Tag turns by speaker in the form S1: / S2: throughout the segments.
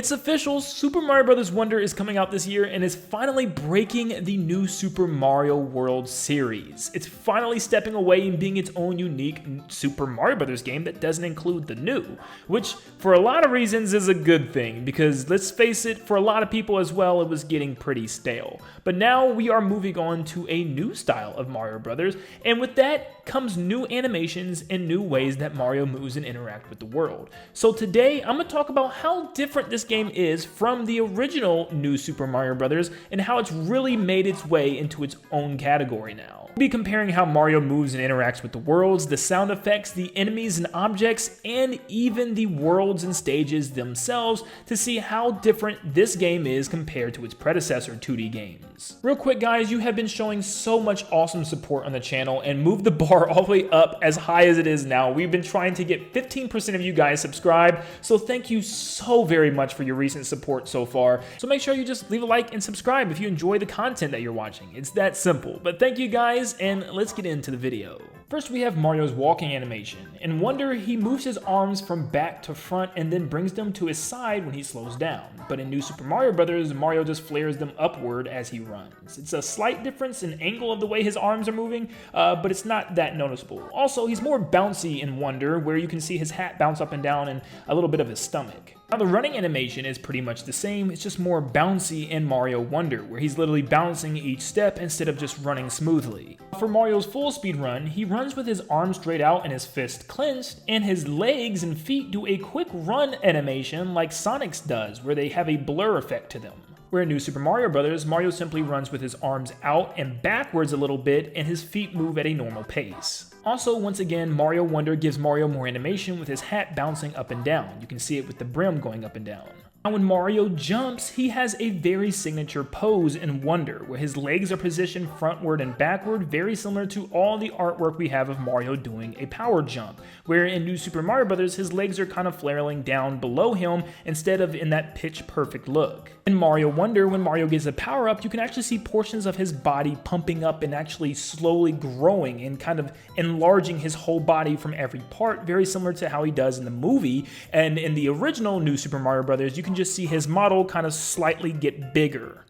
S1: It's official, Super Mario Bros. Wonder is coming out this year and is finally breaking the new Super Mario World series. It's finally stepping away and being its own unique Super Mario Bros. Game that doesn't include the new, which for a lot of reasons is a good thing, because let's face it, for a lot of people as well, it was getting pretty stale. But now we are moving on to a new style of Mario Bros., and with that comes new animations and new ways that Mario moves and interacts with the world. So today, I'm going to talk about how different this game is from the original new Super Mario Bros. And how it's really made its way into its own category now. We'll be comparing how Mario moves and interacts with the worlds, the sound effects, the enemies and objects, and even the worlds and stages themselves to see how different this game is compared to its predecessor 2D games. Real quick guys, you have been showing so much awesome support on the channel and moved the bar all the way up as high as it is now. We've been trying to get 15% of you guys subscribed, so thank you so very much for your recent support so far. So make sure you just leave a like and subscribe if you enjoy the content that you're watching. It's that simple. But thank you guys, and let's get into the video. First, we have Mario's walking animation. In Wonder, he moves his arms from back to front and then brings them to his side when he slows down. But in New Super Mario Bros., Mario just flares them upward as he runs. It's a slight difference in angle of the way his arms are moving, but it's not that noticeable. Also, he's more bouncy in Wonder, where you can see his hat bounce up and down and a little bit of his stomach. Now the running animation is pretty much the same, it's just more bouncy in Mario Wonder, where he's literally bouncing each step instead of just running smoothly. For Mario's full speed run, he runs with his arms straight out and his fist clenched, and his legs and feet do a quick run animation like Sonic's does, where they have a blur effect to them. Where in New Super Mario Bros., Mario simply runs with his arms out and backwards a little bit, and his feet move at a normal pace. Also, once again, Mario Wonder gives Mario more animation with his hat bouncing up and down. You can see it with the brim going up and down. Now when Mario jumps, he has a very signature pose in Wonder, where his legs are positioned frontward and backward, very similar to all the artwork we have of Mario doing a power jump, where in New Super Mario Bros. His legs are kind of flailing down below him instead of in that pitch perfect look. In Mario Wonder, when Mario gets a power up, you can actually see portions of his body pumping up and actually slowly growing and kind of enlarging his whole body from every part, very similar to how he does in the movie. And in the original New Super Mario Bros., you can just see his model kind of slightly get bigger.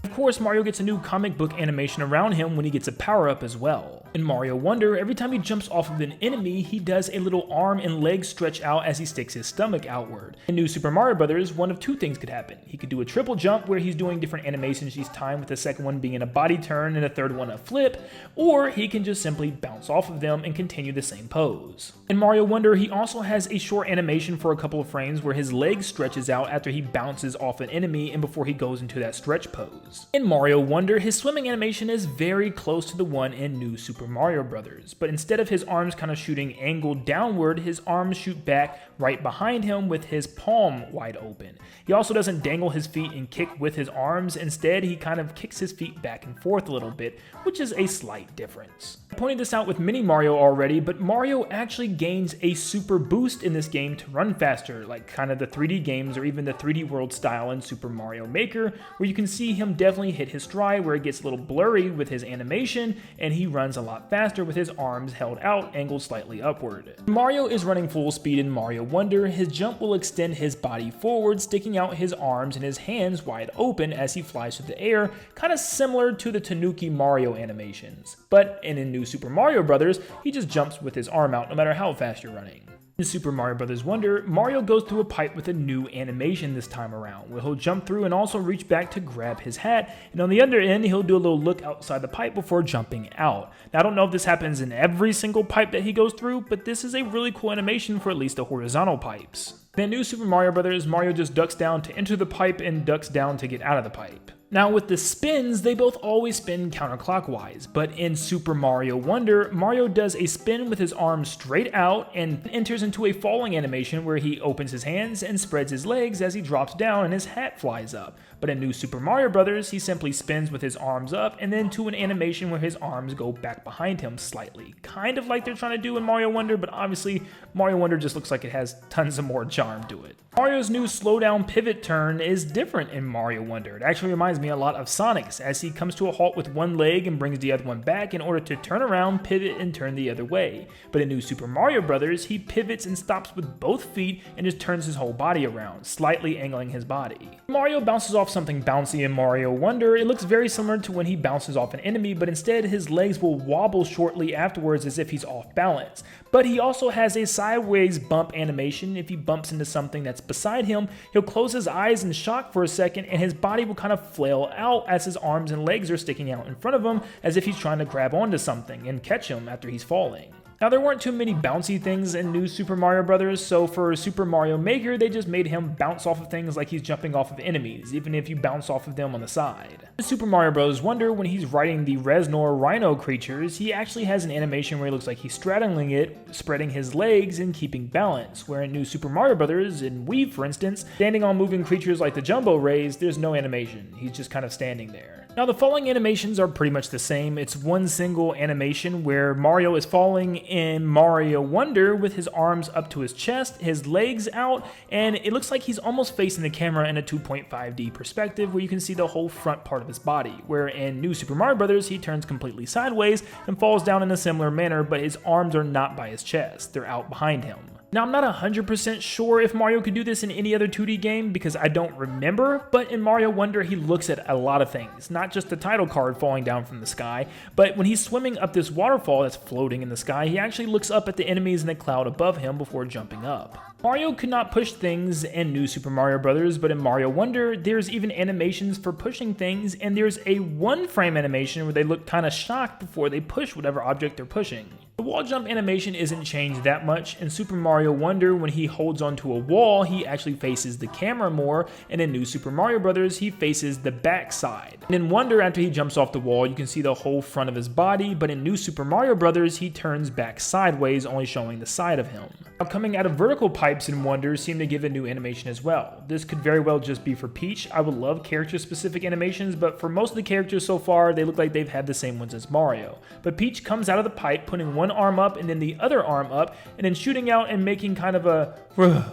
S1: Of course, Mario gets a new comic book animation around him when he gets a power-up as well. In Mario Wonder, every time he jumps off of an enemy, he does a little arm and leg stretch out as he sticks his stomach outward. In New Super Mario Bros., one of two things could happen. He could do a triple jump where he's doing different animations each time, with the second one being a body turn and the third one a flip, or he can just simply bounce off of them and continue the same pose. In Mario Wonder, he also has a short animation for a couple of frames where his leg stretches out after he bounces off an enemy and before he goes into that stretch pose. In Mario Wonder, his swimming animation is very close to the one in New Super Mario Bros., but instead of his arms kind of shooting angled downward, his arms shoot back right behind him with his palm wide open. He also doesn't dangle his feet and kick with his arms, instead he kind of kicks his feet back and forth a little bit, which is a slight difference. I pointed this out with Mini Mario already, but Mario actually gains a super boost in this game to run faster, like kind of the 3D games or even the 3D World style in Super Mario Maker, where you can see him definitely hit his stride where it gets a little blurry with his animation, and he runs a lot faster with his arms held out, angled slightly upward. Mario is running full speed in Mario Wonder. His jump will extend his body forward, sticking out his arms and his hands wide open as he flies through the air, kind of similar to the Tanuki Mario animations. But in New Super Mario Bros., he just jumps with his arm out no matter how fast you're running. In Super Mario Bros. Wonder, Mario goes through a pipe with a new animation this time around, where he'll jump through and also reach back to grab his hat, and on the other end, he'll do a little look outside the pipe before jumping out. Now, I don't know if this happens in every single pipe that he goes through, but this is a really cool animation for at least the horizontal pipes. In New Super Mario Bros., Mario just ducks down to enter the pipe and ducks down to get out of the pipe. Now with the spins, they both always spin counterclockwise, but in Super Mario Wonder, Mario does a spin with his arms straight out and enters into a falling animation where he opens his hands and spreads his legs as he drops down and his hat flies up. But in New Super Mario Bros., he simply spins with his arms up and then to an animation where his arms go back behind him slightly. Kind of like they're trying to do in Mario Wonder, but obviously Mario Wonder just looks like it has tons of more charm to it. Mario's new slowdown pivot turn is different in Mario Wonder. It actually reminds me a lot of Sonic's, as he comes to a halt with one leg and brings the other one back in order to turn around, pivot, and turn the other way. But in New Super Mario Bros., he pivots and stops with both feet and just turns his whole body around, slightly angling his body. Mario bounces off something bouncy in Mario Wonder. It looks very similar to when he bounces off an enemy, but instead his legs will wobble shortly afterwards as if he's off balance. But he also has a sideways bump animation. If he bumps into something that's beside him, he'll close his eyes in shock for a second and his body will kind of flail out as his arms and legs are sticking out in front of him as if he's trying to grab onto something and catch him after he's falling. Now, there weren't too many bouncy things in New Super Mario Bros., so for Super Mario Maker, they just made him bounce off of things like he's jumping off of enemies, even if you bounce off of them on the side. In Super Mario Bros. Wonder, when he's riding the Reznor Rhino creatures, he actually has an animation where he looks like he's straddling it, spreading his legs and keeping balance, where in New Super Mario Bros., in Wii for instance, standing on moving creatures like the Jumbo Rays, there's no animation, he's just kind of standing there. Now, the falling animations are pretty much the same. It's one single animation where Mario is falling in Mario Wonder with his arms up to his chest, his legs out, and it looks like he's almost facing the camera in a 2.5D perspective where you can see the whole front part of his body, where in New Super Mario Bros. He turns completely sideways and falls down in a similar manner, but his arms are not by his chest, they're out behind him. Now, I'm not 100% sure if Mario could do this in any other 2D game because I don't remember, but in Mario Wonder, he looks at a lot of things, not just the title card falling down from the sky, but when he's swimming up this waterfall that's floating in the sky, he actually looks up at the enemies in the cloud above him before jumping up. Mario could not push things in New Super Mario Bros., but in Mario Wonder, there's even animations for pushing things, and there's a one-frame animation where they look kind of shocked before they push whatever object they're pushing. The wall jump animation isn't changed that much. In Super Mario Wonder, when he holds onto a wall, he actually faces the camera more, and in New Super Mario Bros., he faces the back side. And in Wonder, after he jumps off the wall, you can see the whole front of his body, but in New Super Mario Bros., he turns back sideways, only showing the side of him. Now, coming out of vertical pipes in Wonder seem to give a new animation as well. This could very well just be for Peach. I would love character-specific animations, but for most of the characters so far, they look like they've had the same ones as Mario. But Peach comes out of the pipe, putting one arm up and then the other arm up, and then shooting out and making kind of a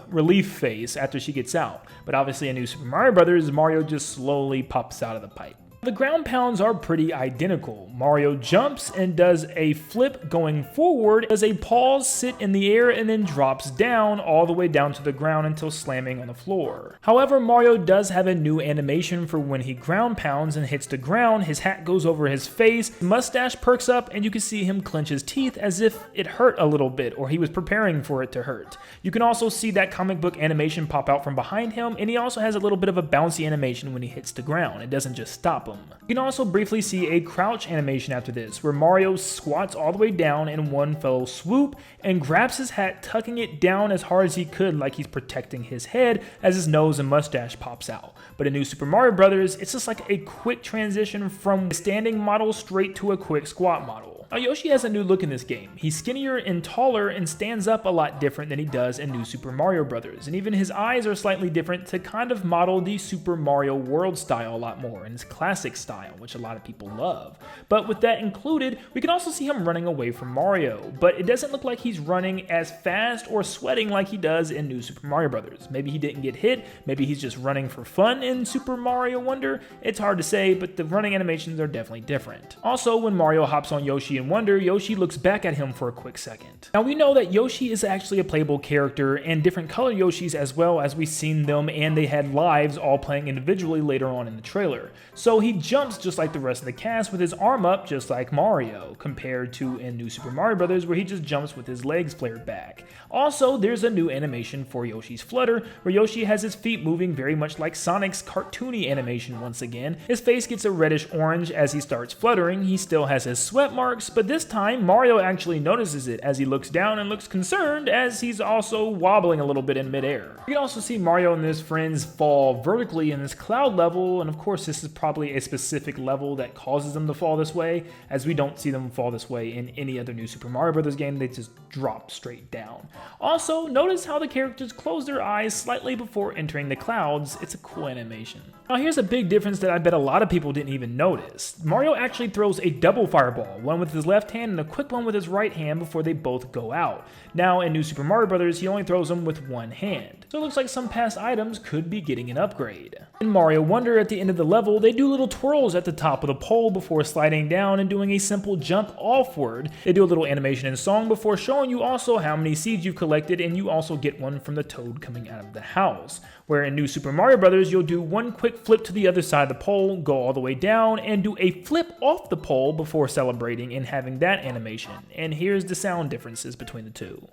S1: relief face after she gets out. But obviously in New Super Mario Bros., Mario just slowly pops out of the pipe. The ground pounds are pretty identical. Mario jumps and does a flip going forward, does a pause, sit in the air, and then drops down all the way down to the ground until slamming on the floor. However, Mario does have a new animation for when he ground pounds and hits the ground. His hat goes over his face, his mustache perks up, and you can see him clench his teeth as if it hurt a little bit or he was preparing for it to hurt. You can also see that comic book animation pop out from behind him, and he also has a little bit of a bouncy animation when he hits the ground. It doesn't just stop him. You can also briefly see a crouch animation after this, where Mario squats all the way down in one fell swoop and grabs his hat, tucking it down as hard as he could like he's protecting his head as his nose and mustache pops out. But in New Super Mario Bros., it's just like a quick transition from a standing model straight to a quick squat model. Now, Yoshi has a new look in this game. He's skinnier and taller and stands up a lot different than he does in New Super Mario Bros. And even his eyes are slightly different to kind of model the Super Mario World style a lot more, and his classic style, which a lot of people love. But with that included, we can also see him running away from Mario, but it doesn't look like he's running as fast or sweating like he does in New Super Mario Bros. Maybe he didn't get hit, maybe he's just running for fun in Super Mario Wonder. It's hard to say, but the running animations are definitely different. Also, when Mario hops on Yoshi in Wonder, Yoshi looks back at him for a quick second. Now, we know that Yoshi is actually a playable character, and different color Yoshis as well, as we've seen them, and they had lives all playing individually later on in the trailer. So he jumps just like the rest of the cast with his arm up just like Mario, compared to in New Super Mario Bros. Where he just jumps with his legs flared back. Also, there's a new animation for Yoshi's flutter, where Yoshi has his feet moving very much like Sonic's cartoony animation once again. His face gets a reddish orange as he starts fluttering. He still has his sweat marks, works, but this time Mario actually notices it as he looks down and looks concerned as he's also wobbling a little bit in midair. You can also see Mario and his friends fall vertically in this cloud level, and of course this is probably a specific level that causes them to fall this way, as we don't see them fall this way in any other new Super Mario Bros. Game. They just drop straight down. Also, notice how the characters close their eyes slightly before entering the clouds. It's a cool animation. Now here's a big difference that I bet a lot of people didn't even notice. Mario actually throws a double fireball, one with his left hand and a quick one with his right hand before they both go out. Now in New Super Mario Bros. He only throws them with one hand. So it looks like some past items could be getting an upgrade. In Mario Wonder, at the end of the level, they do little twirls at the top of the pole before sliding down and doing a simple jump offward. They do a little animation and song before showing you also how many seeds you've collected, and you also get one from the toad coming out of the house. Where in New Super Mario Bros. You'll do one quick flip to the other side of the pole, go all the way down, and do a flip off the pole before celebrating and having that animation. And here's the sound differences between the two.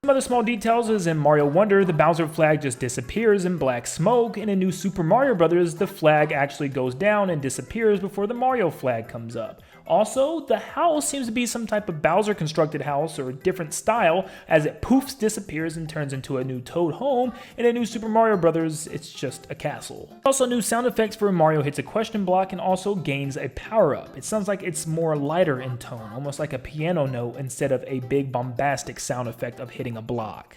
S1: Some other small details is in Mario Wonder, the Bowser flag just disappears in black smoke, and in New Super Mario Bros., the flag actually goes down and disappears before the Mario flag comes up. Also, the house seems to be some type of Bowser constructed house or a different style, as it poofs, disappears, and turns into a new Toad home, and in New Super Mario Bros., it's just a castle. Also, new sound effects for when Mario hits a question block and also gains a power-up. It sounds like it's more lighter in tone, almost like a piano note instead of a big bombastic sound effect of hitting a block.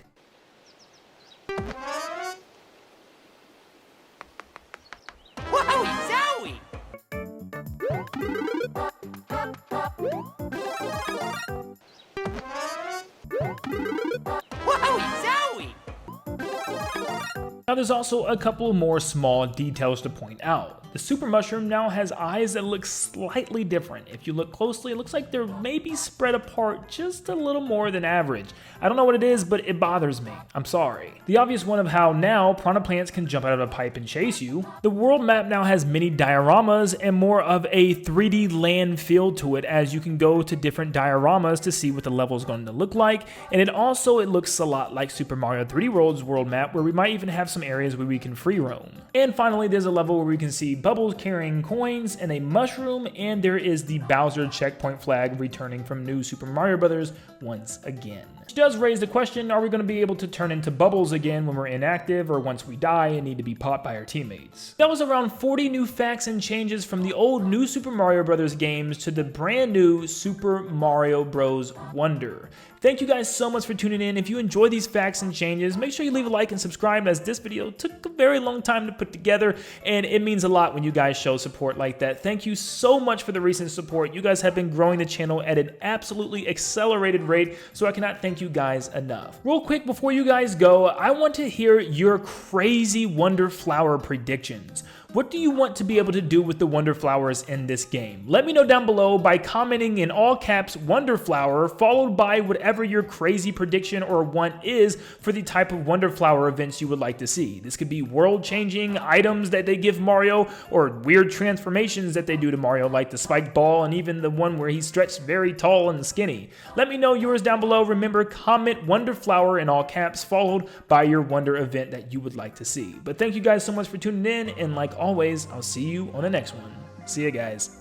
S1: Now there's also a couple more small details to point out. The Super Mushroom now has eyes that look slightly different. If you look closely, it looks like they're maybe spread apart just a little more than average. I don't know what it is, but it bothers me. I'm sorry. The obvious one of how now piranha plants can jump out of a pipe and chase you. The world map now has many dioramas and more of a 3D land feel to it, as you can go to different dioramas to see what the level is going to look like. And it looks a lot like Super Mario 3D World's world map, where we might even have some areas where we can free roam. And finally, there's a level where we can see Bubbles carrying coins and a mushroom, and there is the Bowser checkpoint flag returning from New Super Mario Bros. Once again. Which does raise the question, are we going to be able to turn into Bubbles again when we're inactive or once we die and need to be popped by our teammates? That was around 40 new facts and changes from the old New Super Mario Bros. Games to the brand new Super Mario Bros. Wonder. Thank you guys so much for tuning in. If you enjoy these facts and changes, make sure you leave a like and subscribe, as this video took a very long time to put together, and it means a lot when you guys show support like that. Thank you so much for the recent support. You guys have been growing the channel at an absolutely accelerated rate, so I cannot thank you guys enough. Real quick before you guys go, I want to hear your crazy Wonder Flower predictions. What do you want to be able to do with the Wonder Flowers in this game? Let me know down below by commenting in all caps Wonder Flower, followed by whatever your crazy prediction or want is for the type of Wonder Flower events you would like to see. This could be world-changing items that they give Mario, or weird transformations that they do to Mario, like the spiked ball and even the one where he's stretched very tall and skinny. Let me know yours down below. Remember, comment Wonder Flower in all caps, followed by your Wonder event that you would like to see. But thank you guys so much for tuning in, and like always, I'll see you on the next one. See ya, guys.